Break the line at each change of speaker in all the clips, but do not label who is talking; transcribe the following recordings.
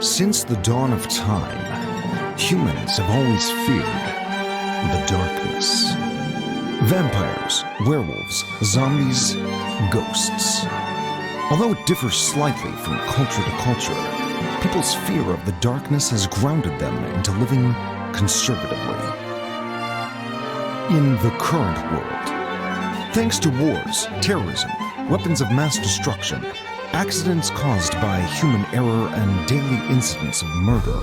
Since the dawn of time, humans have always feared the darkness. Vampires, werewolves, zombies, ghosts. Although it differs slightly from culture to culture, people's fear of the darkness has grounded them into living conservatively. In the current world, thanks to wars, terrorism, weapons of mass destruction, accidents caused by human error, and daily incidents of murder,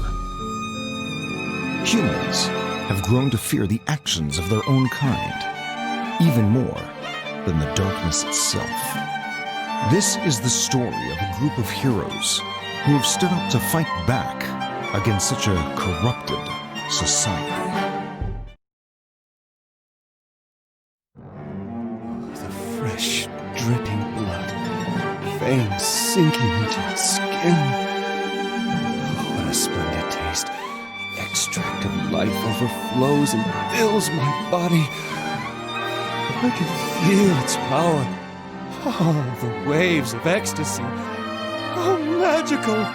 humans have grown to fear the actions of their own kind, even more than the darkness itself. This is the story of a group of heroes who have stood up to fight back against such a corrupted society.
The fresh, dripping blood, veins sinking into its skin. Oh, what a splendid taste. The extract of life overflows and fills my body. I can feel its power. Oh, the waves of ecstasy. Oh, magical.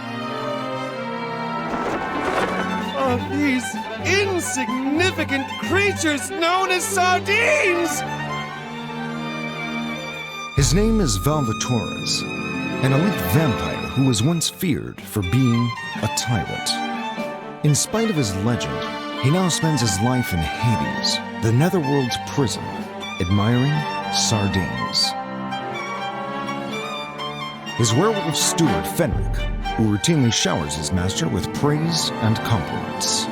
Oh, these insignificant creatures known as sardines!
His name is Valvatorez, an elite vampire who was once feared for being a tyrant. In spite of his legend, he now spends his life in Hades, the netherworld's prison, admiring sardines. His werewolf steward, Fenric, who routinely showers his master with praise and compliments.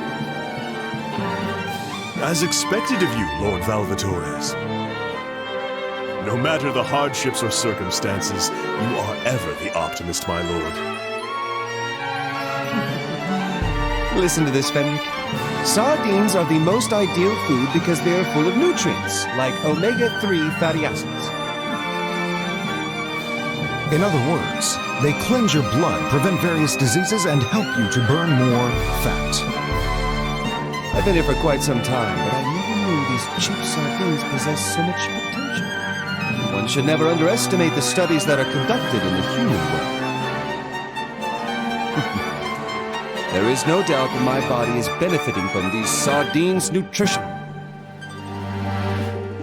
As expected of you, Lord Valvatorez. No matter the hardships or circumstances, you are ever the optimist, my lord.
Listen to this, Fenric. Sardines are the most ideal food because they are full of nutrients, like omega-3 fatty acids.
In other words, they cleanse your blood, prevent various diseases, and help you to burn more fat.
I've been here for quite some time, but I never knew these cheap sardines possess so much potential. One should never underestimate the studies that are conducted in the human world. There is no doubt that my body is benefiting from these sardines' nutrition.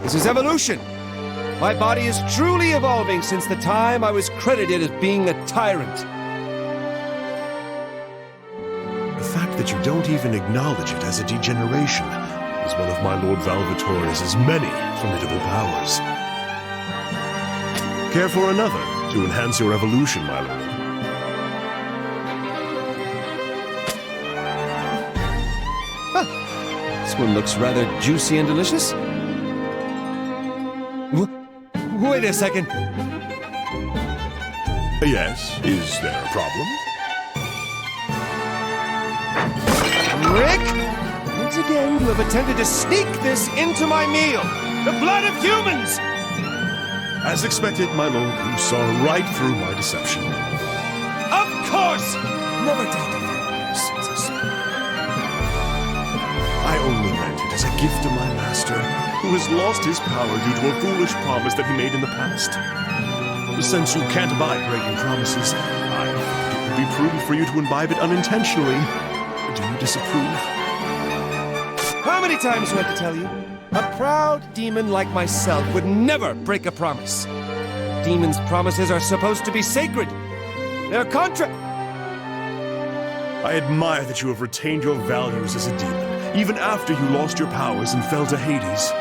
This is evolution. My body is truly evolving since the time I was credited as being a tyrant.
The fact that you don't even acknowledge it as a degeneration is one of my Lord Valvatorez's many formidable powers. Care for another to enhance your evolution, my lord?
This one looks rather juicy and delicious. Wait a second.
Yes, is there a problem?
Rick! Once again, you have attempted to sneak this into my meal. The blood of humans!
As expected, my lord, you saw right through my deception.
Of course! Never doubt a vampire's sense of smell.
I only meant it as a gift to my master, who has lost his power due to a foolish promise that he made in the past. Since you can't abide breaking promises, I think it would be prudent for you to imbibe it unintentionally. Do you disapprove?
How many times do I have to tell you? A proud demon like myself would never break a promise. Demons' promises are supposed to be sacred. They're
I admire that you have retained your values as a demon, even after you lost your powers and fell to Hades.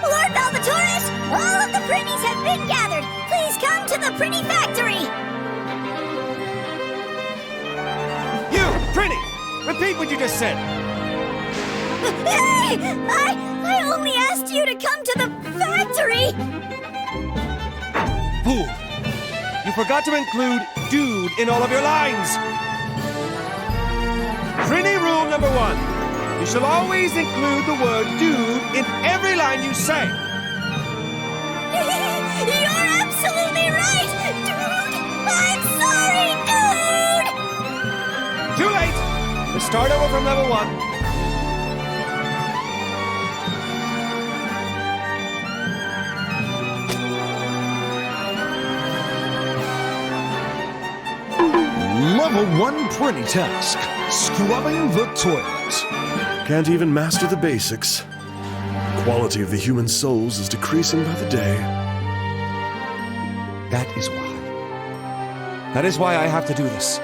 Lord Valvatorez, all of the Prinnies have been gathered. Please come to the Prinny factory.
You, Prinny! Repeat what you just said.
Hey! I only asked you to come to the factory!
Fool! You forgot to include dude in all of your lines! Prinny rule number 1. You shall always include the word dude in every line you say.
You're absolutely right! Dude! I'm sorry, dude!
Too late! Let's start over from level 1.
Level 1 Prinny task, scrubbing the toilet.
Can't even master the basics. Quality of the human souls is decreasing by the day.
That is why I have to do this.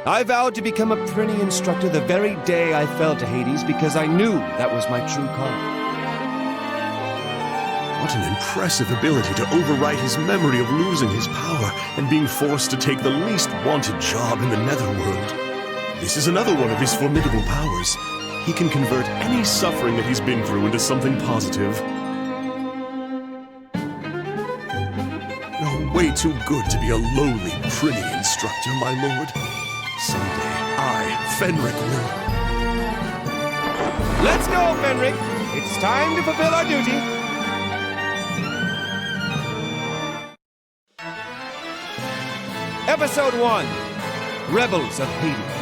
I vowed to become a Prinny instructor the very day I fell to Hades because I knew that was my true calling.
What an impressive ability to overwrite his memory of losing his power and being forced to take the least wanted job in the netherworld. This is another one of his formidable powers. He can convert any suffering that he's been through into something positive. You're way too good to be a lowly Prinny instructor, my lord. Someday, I, Fenric, will.
Let's go, Fenric! It's time to fulfill our duty. Episode 1, Rebels of Hades.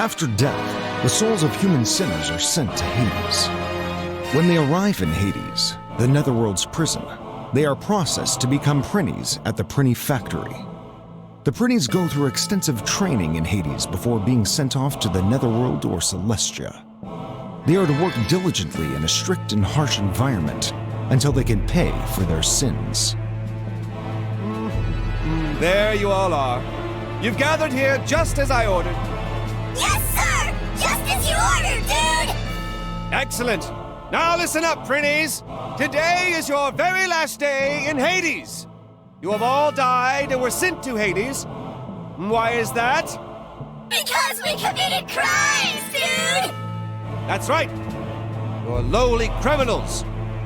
After death, the souls of human sinners are sent to Hades. When they arrive in Hades, the Netherworld's prison, they are processed to become Prinnies at the Prinny factory. The Prinnies go through extensive training in Hades before being sent off to the Netherworld or Celestia. They are to work diligently in a strict and harsh environment until they can pay for their sins.
There you all are. You've gathered here just as I ordered.
Yes, sir! Just as you ordered, dude!
Excellent. Now listen up, Prinnies. Today is your very last day in Hades. You have all died and were sent to Hades. Why is that?
Because we committed crimes, dude!
That's right. You're lowly criminals.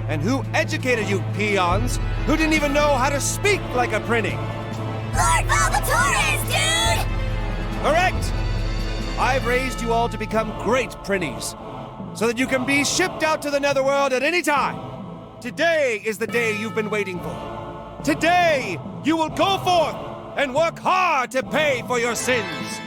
And who educated you peons who didn't even know how to speak like a Prinny?
Lord Valvatorez, dude!
Correct! I've raised you all to become great Prinnies, so that you can be shipped out to the Netherworld at any time. Today is the day you've been waiting for. Today, you will go forth and work hard to pay for your sins.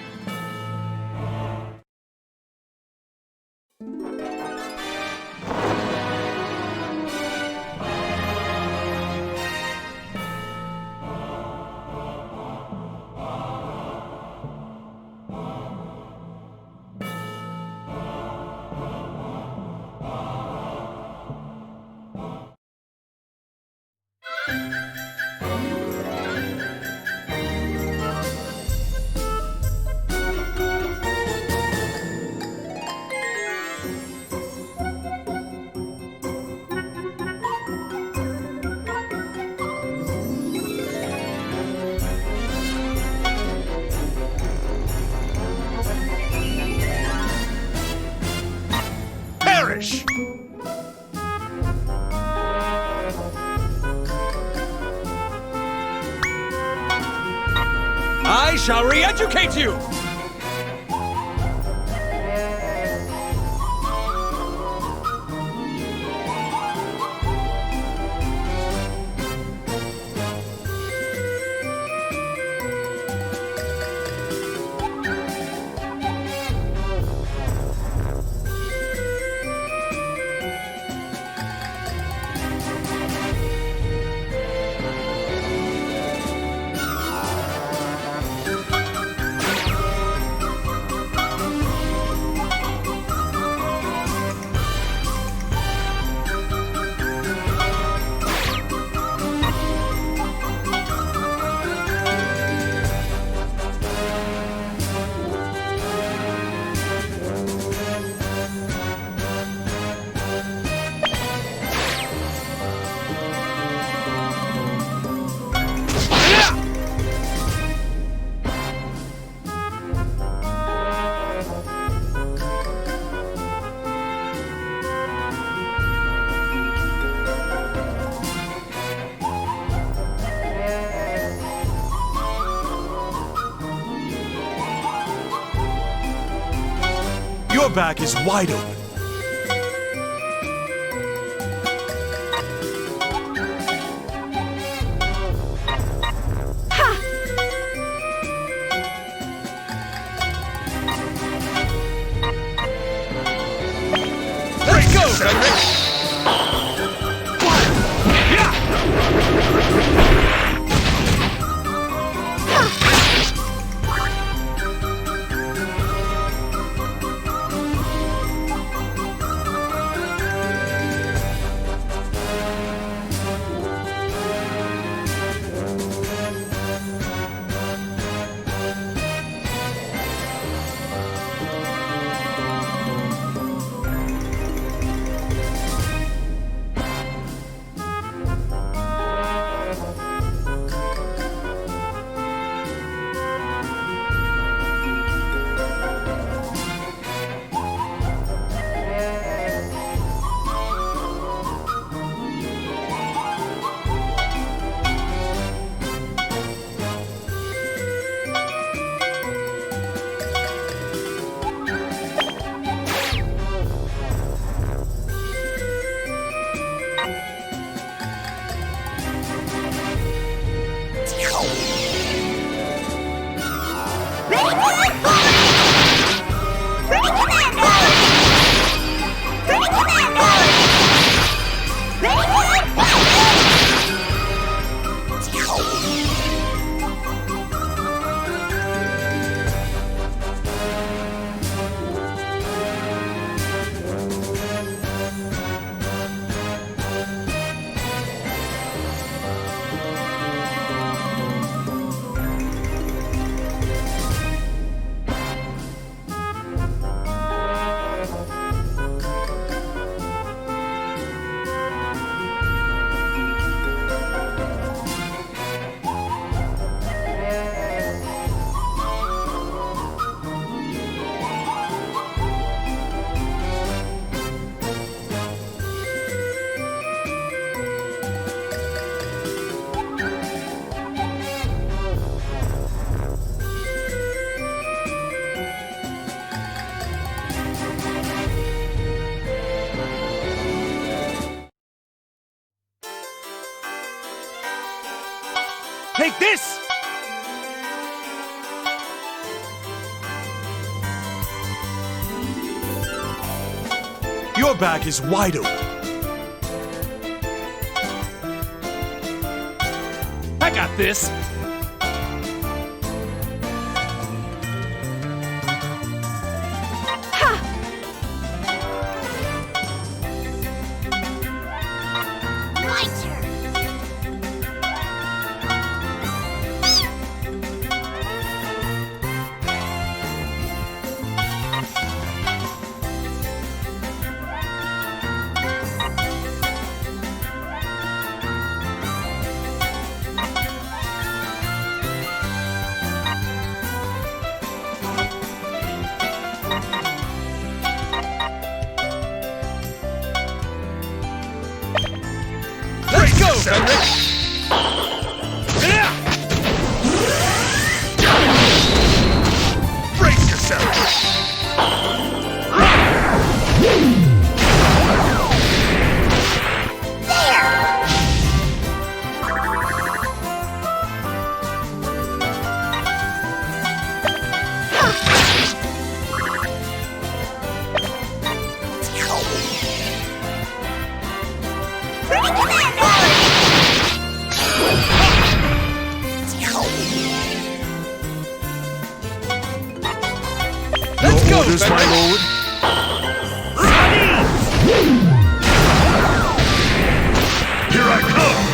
I shall re-educate you!
Your back is wide open.
Let's go, Frederick!
Take this! Your back is wide open.
I got this!
My turn.
Let's go, Frederick!
orders, my lord? Here I come!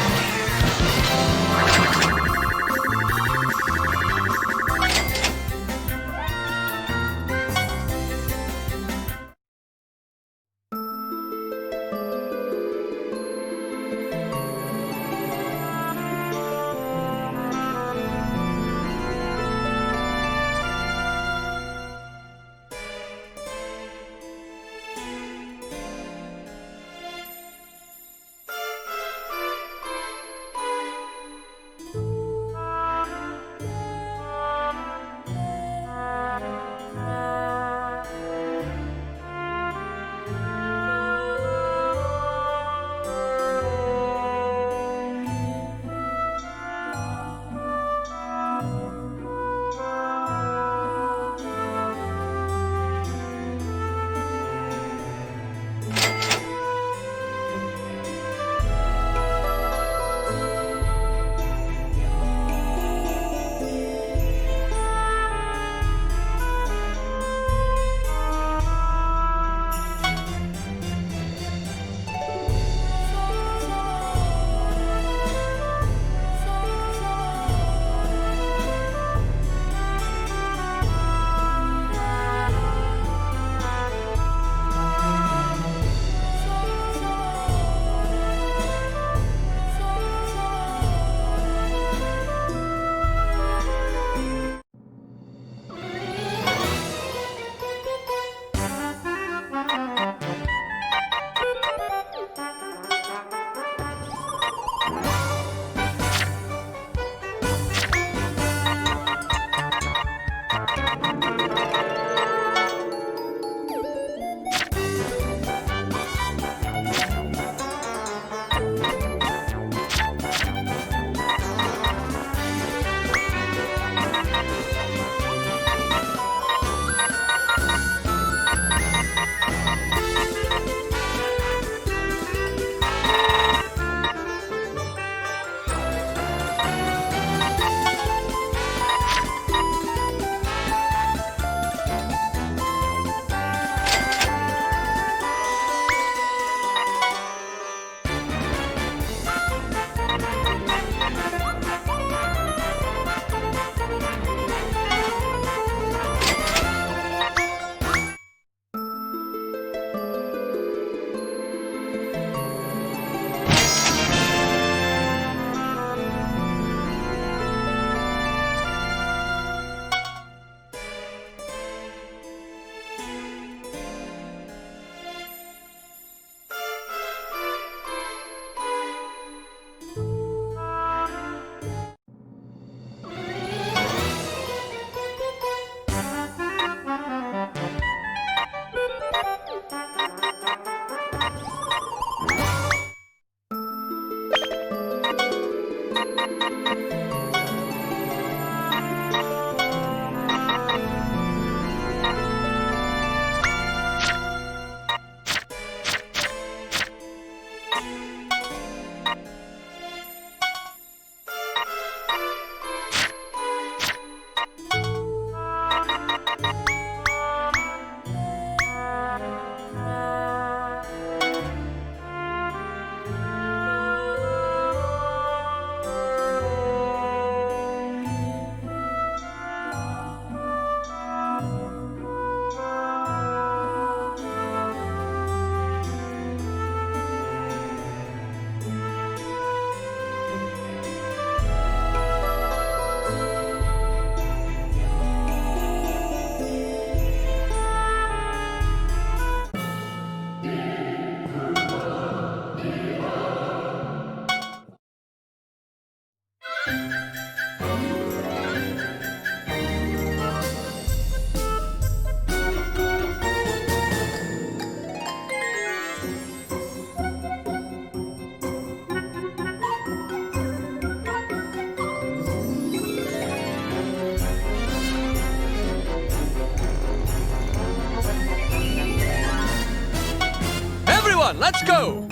on, let's go!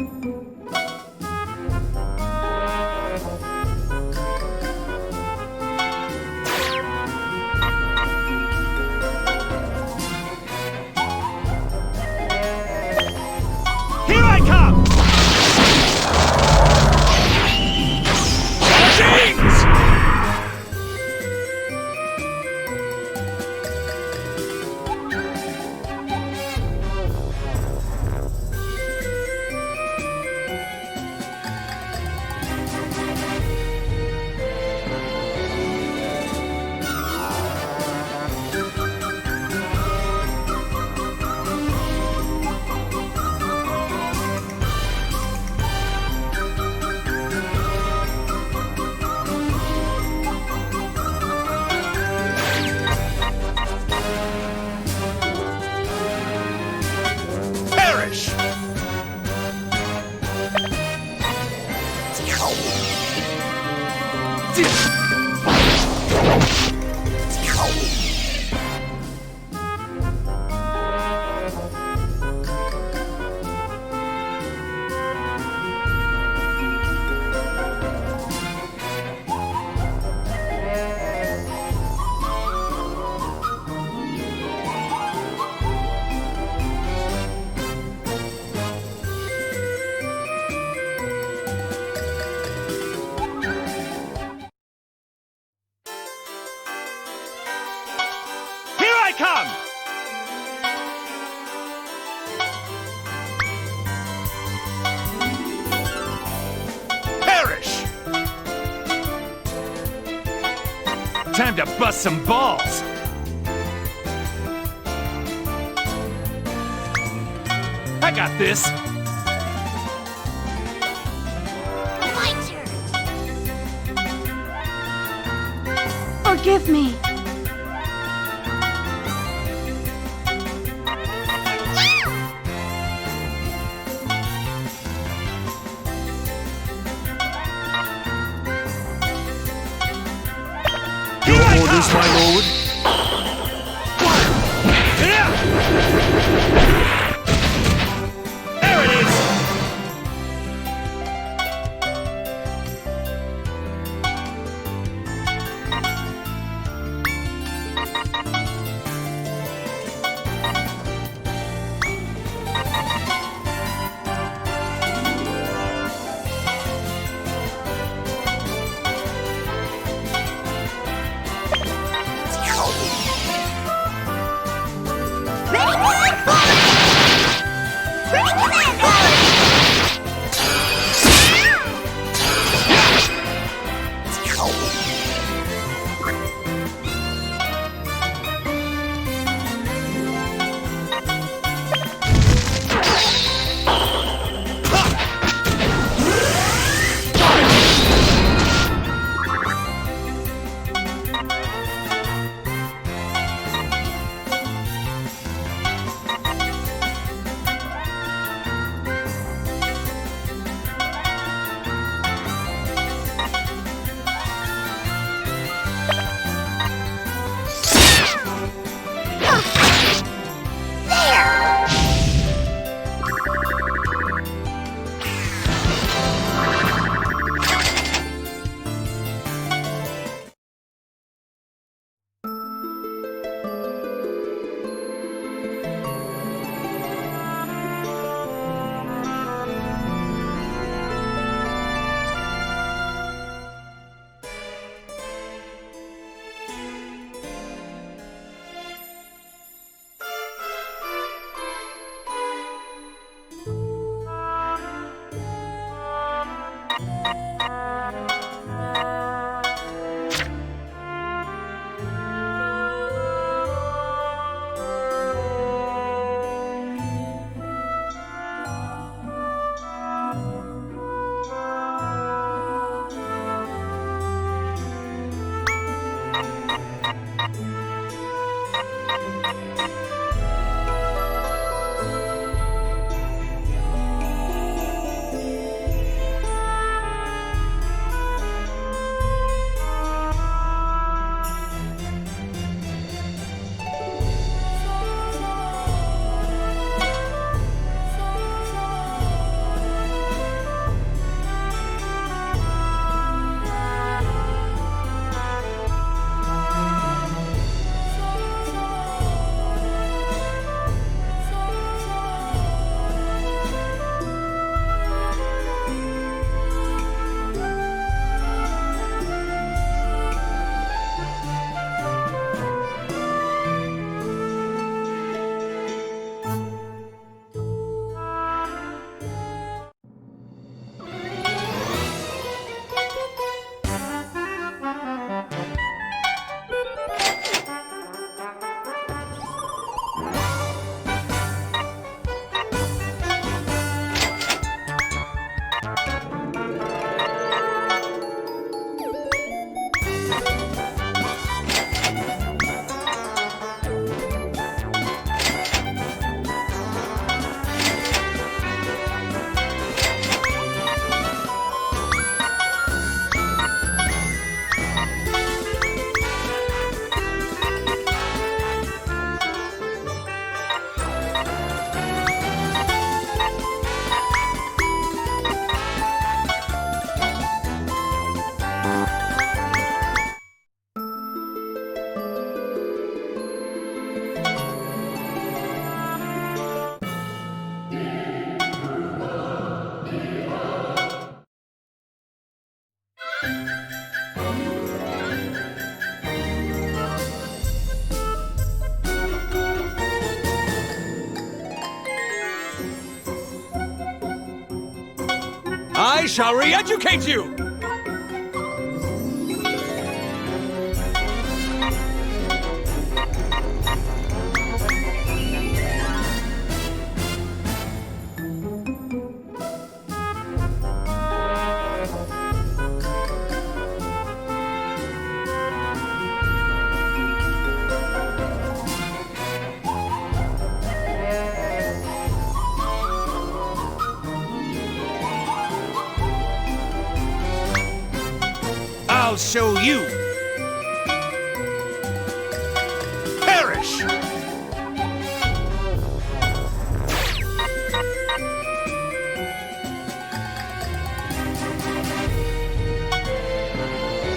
I come! Perish! Time to bust some balls! I got this!
My turn.
Forgive me.
Your orders, my lord? There it is!
I shall re-educate you!
I'll show you! Perish!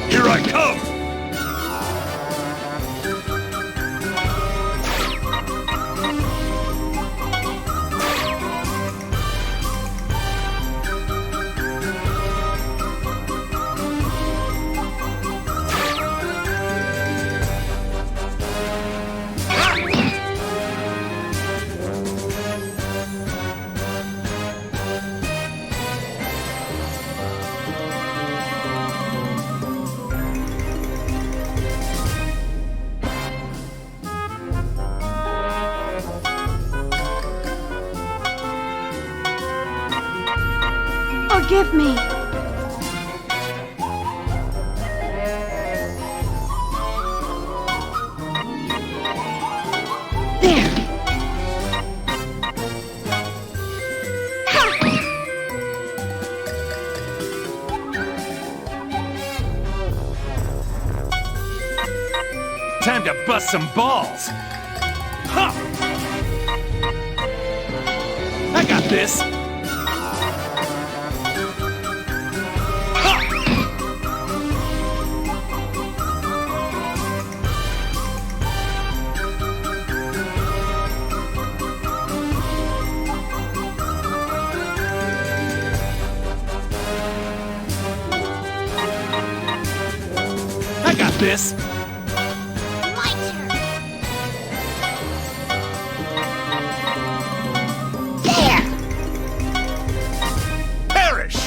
Here I come!
Forgive me. There.
Time to bust some balls! Ha! I got this! This.
My turn. There!
Perish!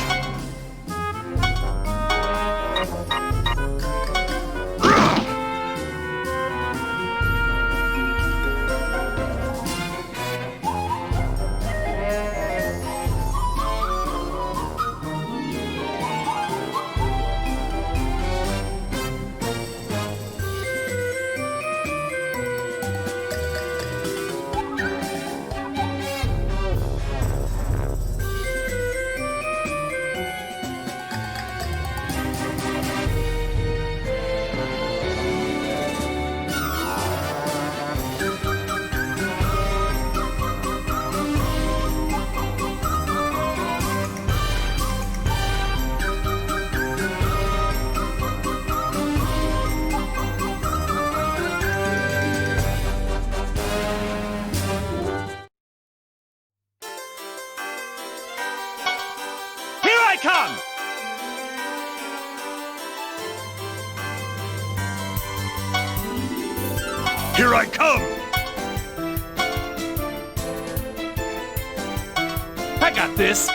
Come! Here I come! I got this!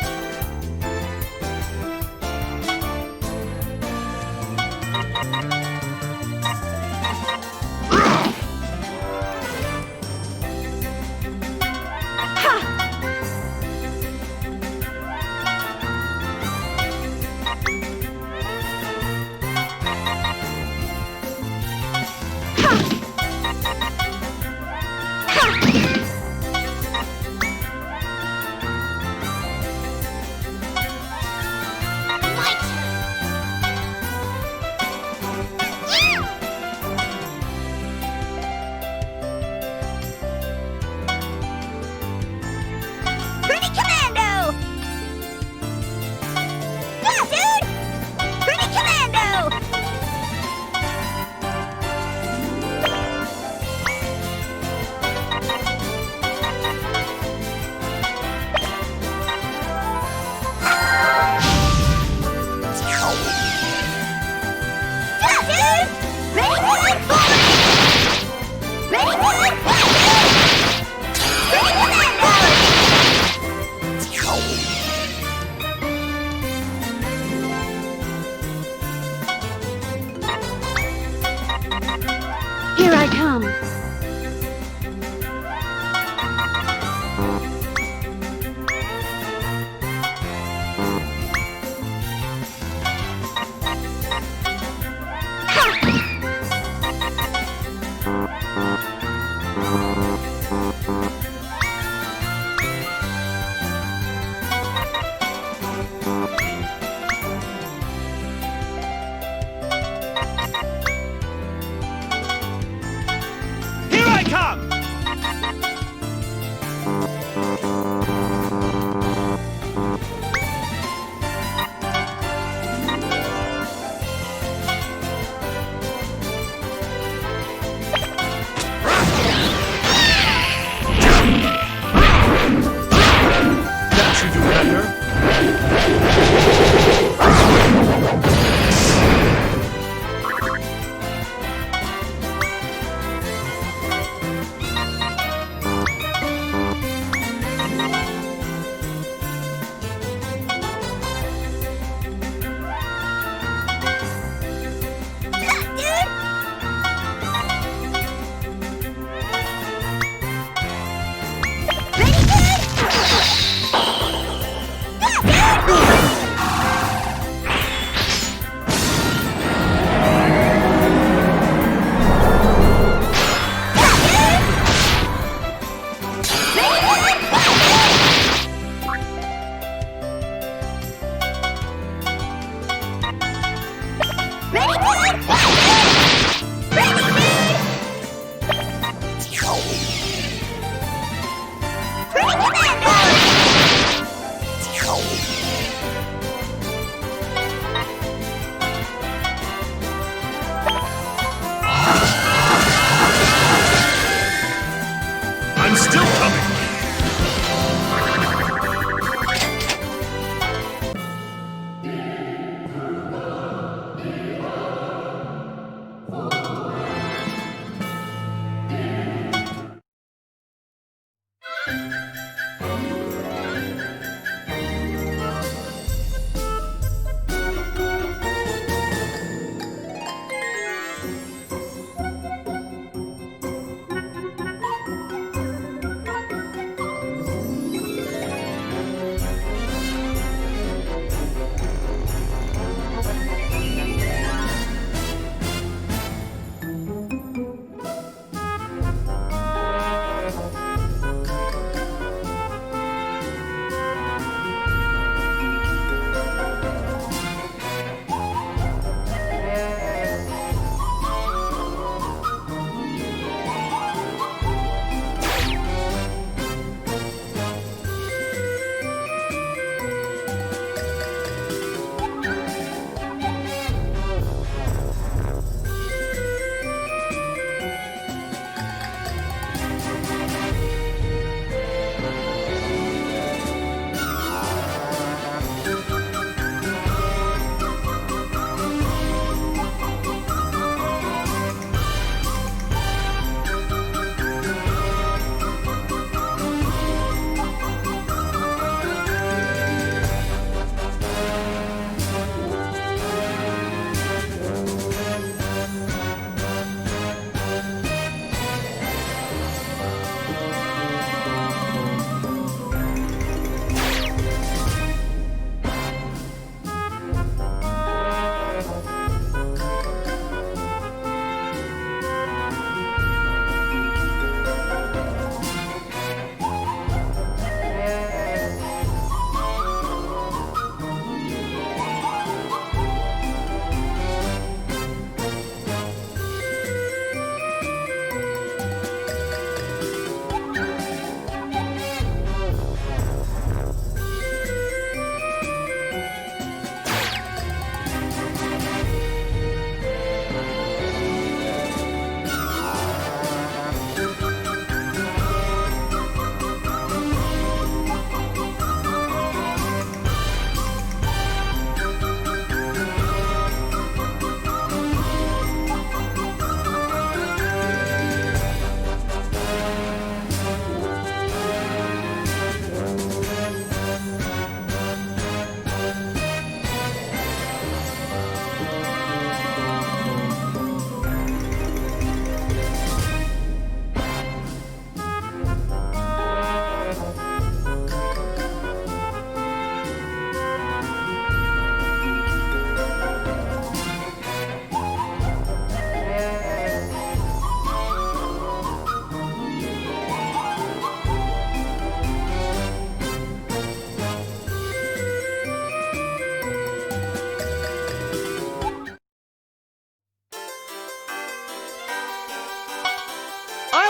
Here I come.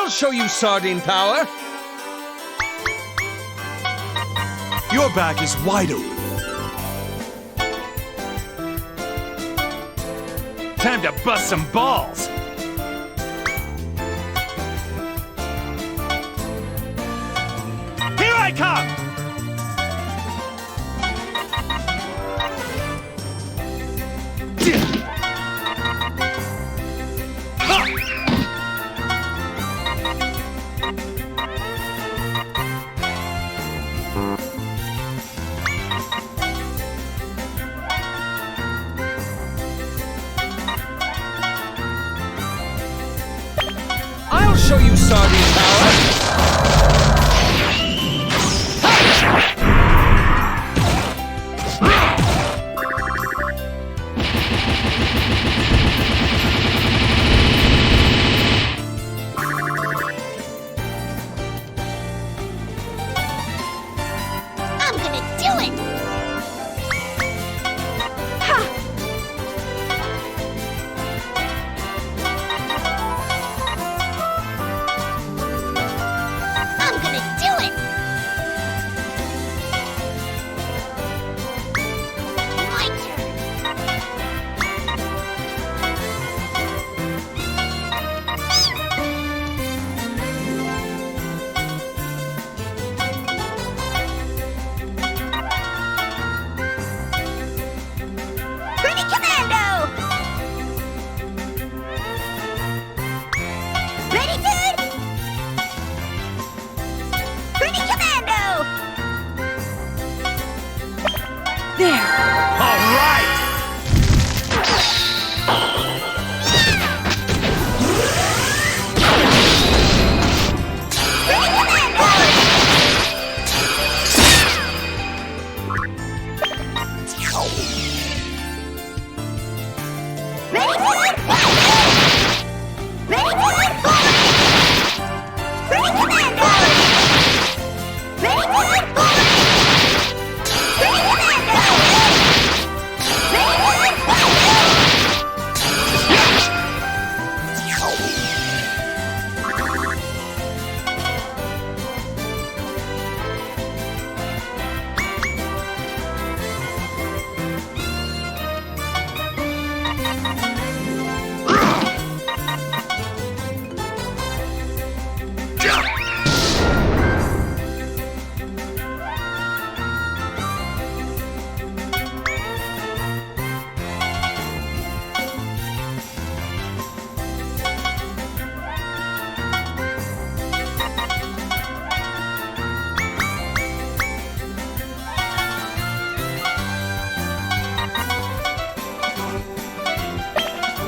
I'll show you sardine power.
Your back is wide open.
Time to bust some balls. Here I come!
I'll show you sardine power.
I'm gonna do it! I'm gonna do it! My turn! Prinny Commando! Ready, dude? Prinny Commando!
There.
All right!
Prinny Commando! Ready, dude? Ready, dude? Prinny Commando! Ready, dude? Prinny Commando!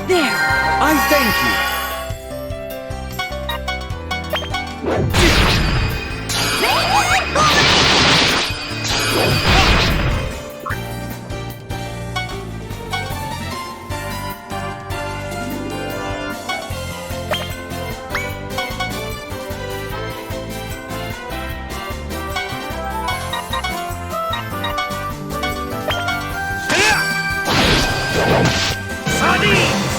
There.
I thank you.
Sardines!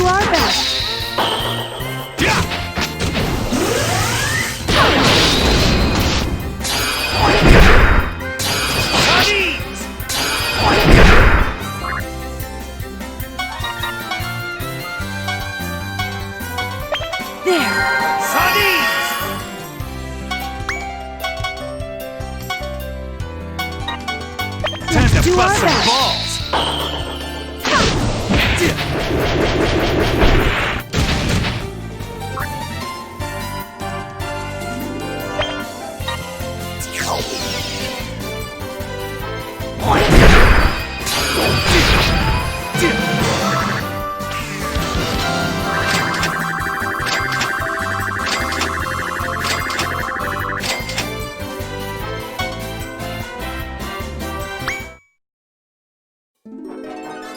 our best.
Bust some balls!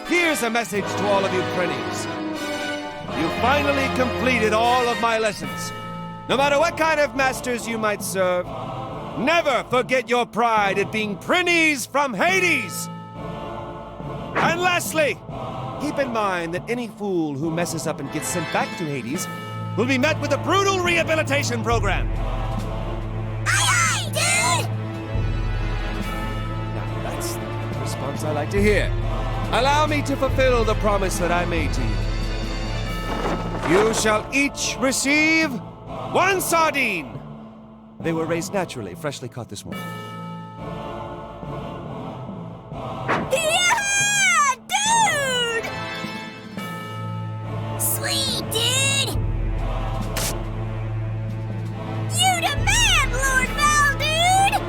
Here's a message to all of you Prinnies. You finally completed all of my lessons. No matter what kind of masters you might serve, never forget your pride at being Prinnies from Hades! And lastly, keep in mind that any fool who messes up and gets sent back to Hades will be met with a brutal rehabilitation program.
Aye, aye, dude!
Now, that's the response I like to hear. Allow me to fulfill the promise that I made to you. You shall each receive 1 sardine. They were raised naturally, freshly caught this morning.
Yeah, dude! Sweet, dude! You the man, Lord Val, dude!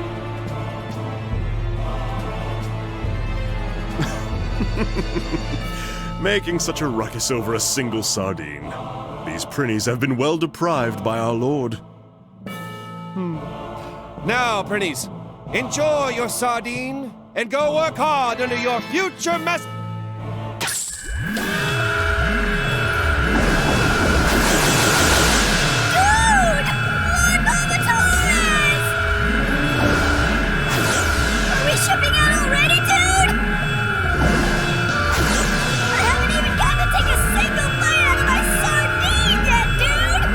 Making such a ruckus over a single sardine. These Prinnies have been well deprived by our lord.
Now, Prinnies, enjoy your sardine and go work hard under your future mess.
Dude! Lord Valvatorez! Are we shipping out already, dude? I haven't even gotten to take a single bite out of my sardine yet, dude!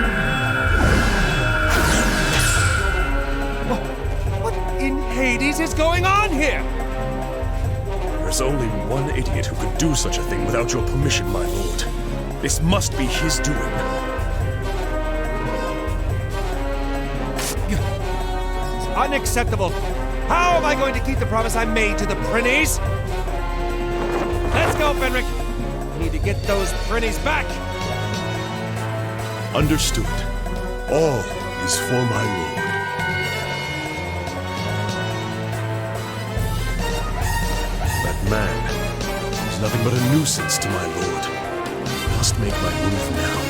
What in Hades is going on here?
There's only one idiot who could do such a thing without your permission, my lord. This must be his doing.
This is unacceptable. How am I going to keep the promise I made to the Prinnies? Let's go, Fenric. I need to get those Prinnies back.
Understood. All is for my lord. That man is nothing but a nuisance to my lord. I must make my move now.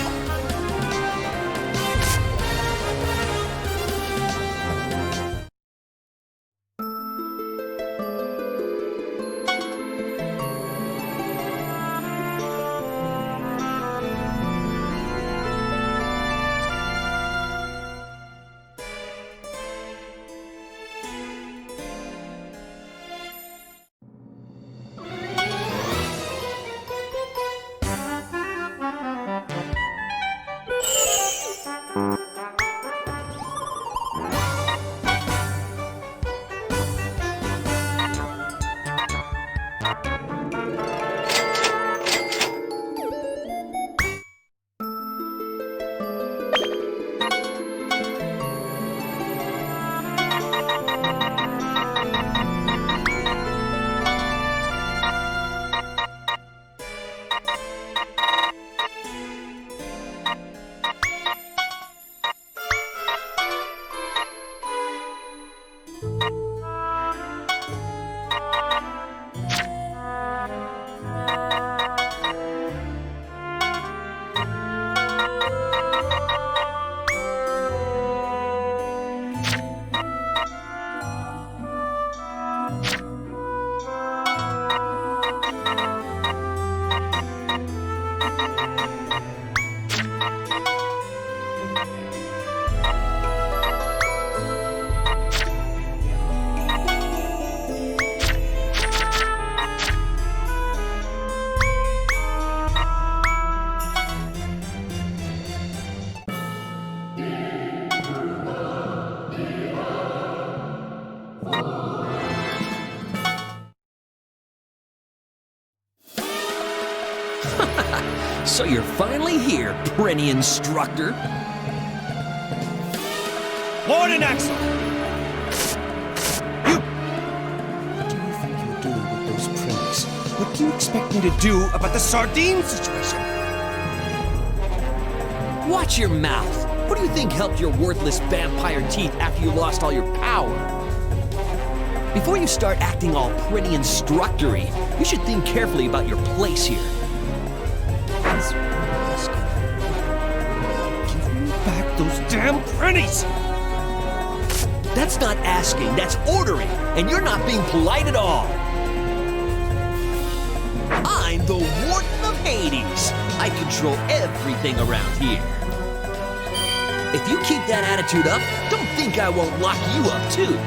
So you're finally here, Prinny instructor.
Lord and Axel! You... What do you think you're doing with those prints? What do you expect me to do about the sardine situation?
Watch your mouth. What do you think helped your worthless vampire teeth after you lost all your power? Before you start acting all Prinny instructory, you should think carefully about your place here.
Give me back those damn Prinnies!
That's not asking, that's ordering, and you're not being polite at all. I'm the Warden of Hades. I control everything around here. If you keep that attitude up, don't think I won't lock you up too.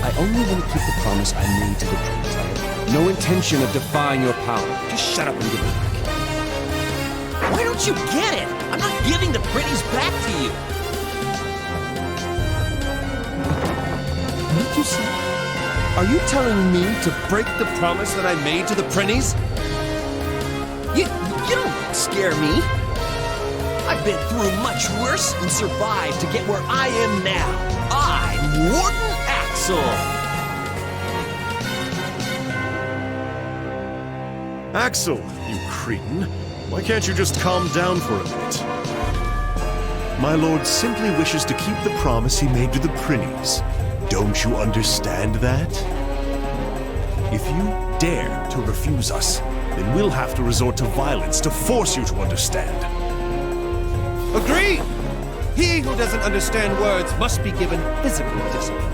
I only want to keep the promise I made to the prince. I have no intention of defying your power. Just shut up and give it back.
Why don't you get it? I'm not giving the Prinnies back to you.
What did you say? Are you telling me to break the promise that I made to the Prinnies?
You don't scare me. I've been through much worse and survived to get where I am now. I'm Warden Axel.
Axel, you cretin. Why can't you just calm down for a minute? My lord simply wishes to keep the promise he made to the Prinnies. Don't you understand that? If you dare to refuse us, then we'll have to resort to violence to force you to understand.
Agreed! He who doesn't understand words must be given physical discipline.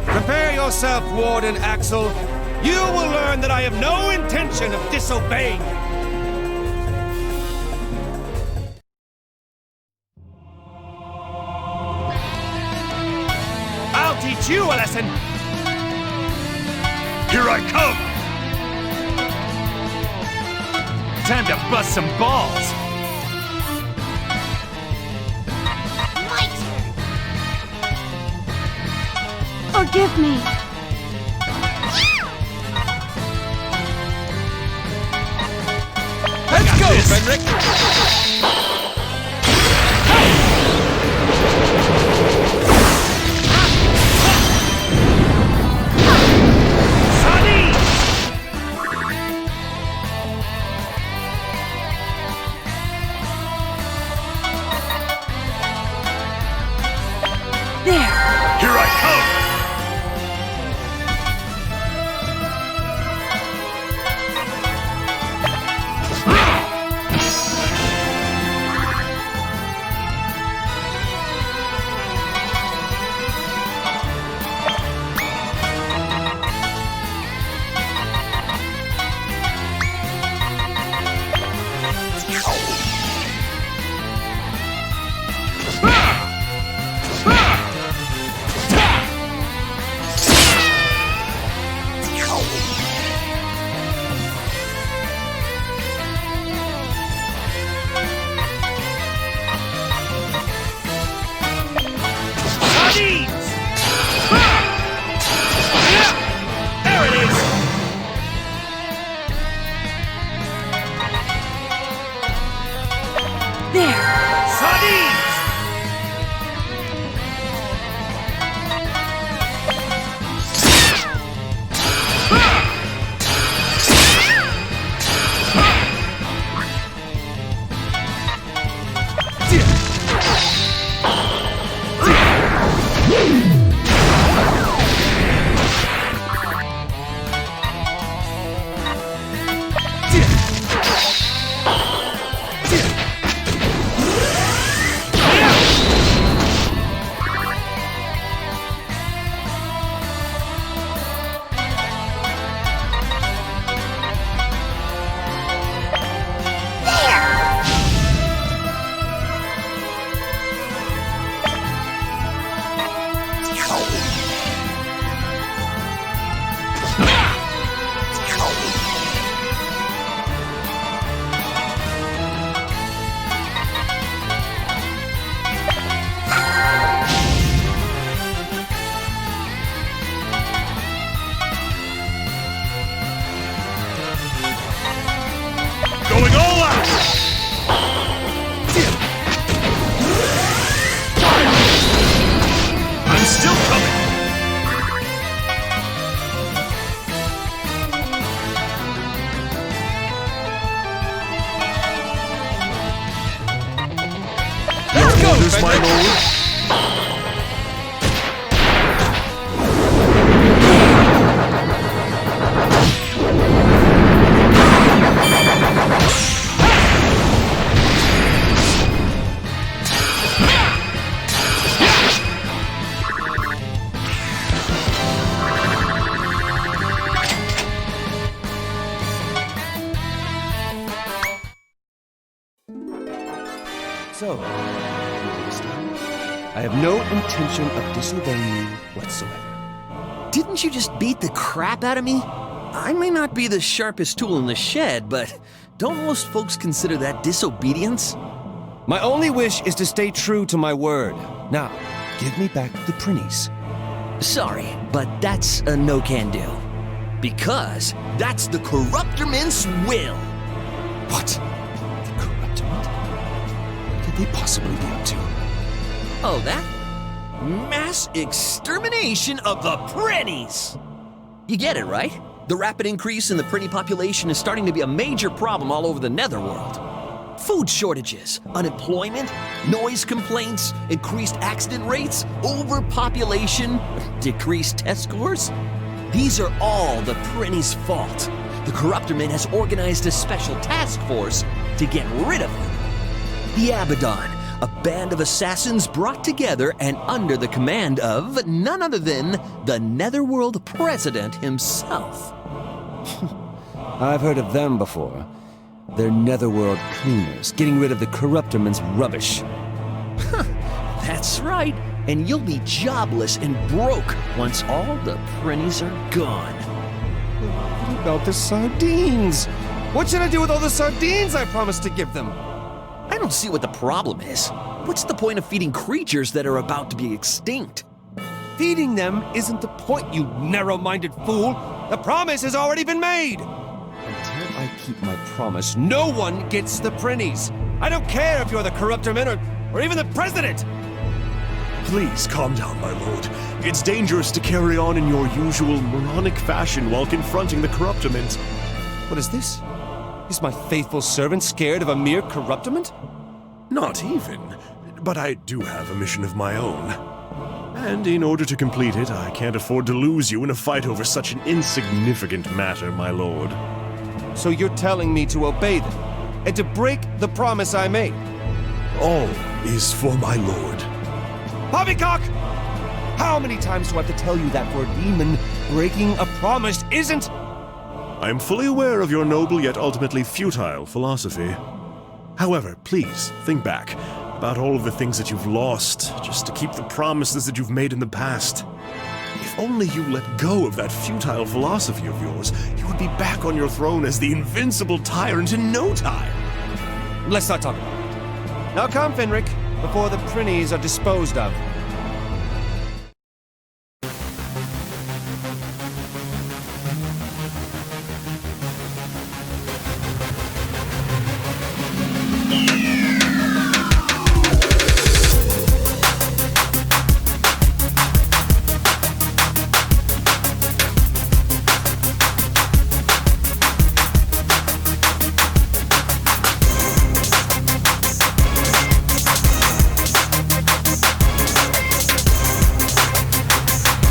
Prepare yourself, Warden Axel. You will learn that I have no intention of disobeying you. I'll teach you a lesson!
Here I come!
Time to bust some balls.
Forgive me.
Let's go, Fenric!
There.
Here I come!
I have no intention of disobeying you whatsoever.
Didn't you just beat the crap out of me? I may not be the sharpest tool in the shed, but don't most folks consider that disobedience?
My only wish is to stay true to my word. Now, give me back the Prinnies.
Sorry, but that's a no-can-do. Because that's the Corruptorman's will.
What? The Corruptorment? What could they possibly be up to?
Oh, that? Mass extermination of the Prinnies! You get it, right? The rapid increase in the Prinny population is starting to be a major problem all over the Netherworld. Food shortages, unemployment, noise complaints, increased accident rates, overpopulation, decreased test scores. These are all the Prinny's fault. The Corruptorman has organized a special task force to get rid of them. The Abaddon, a band of assassins brought together and under the command of none other than the Netherworld President himself.
I've heard of them before. They're Netherworld cleaners, getting rid of the Corruptorman's rubbish.
That's right, and you'll be jobless and broke once all the Prinnies are gone.
What about the sardines? What should I do with all the sardines I promised to give them?
I don't see what the problem is. What's the point of feeding creatures that are about to be extinct?
Feeding them isn't the point, you narrow-minded fool! The promise has already been made! Until I keep my promise, no one gets the Prinnies! I don't care if you're the Corruptorman or even the President!
Please calm down, my lord. It's dangerous to carry on in your usual moronic fashion while confronting the Corruptormans.
What is this? Is my faithful servant scared of a mere Corruptorment?
Not even. But I do have a mission of my own. And in order to complete it, I can't afford to lose you in a fight over such an insignificant matter, my lord.
So you're telling me to obey them, and to break the promise I made?
All is for my lord.
Poppycock! How many times do I have to tell you that for a demon, breaking a promise isn't...
I am fully aware of your noble yet ultimately futile philosophy. However, please think back about all of the things that you've lost just to keep the promises that you've made in the past. If only you let go of that futile philosophy of yours, you would be back on your throne as the invincible tyrant in no time.
Let's not talk about it. Now come, Fenric, before the Prinnies are disposed of.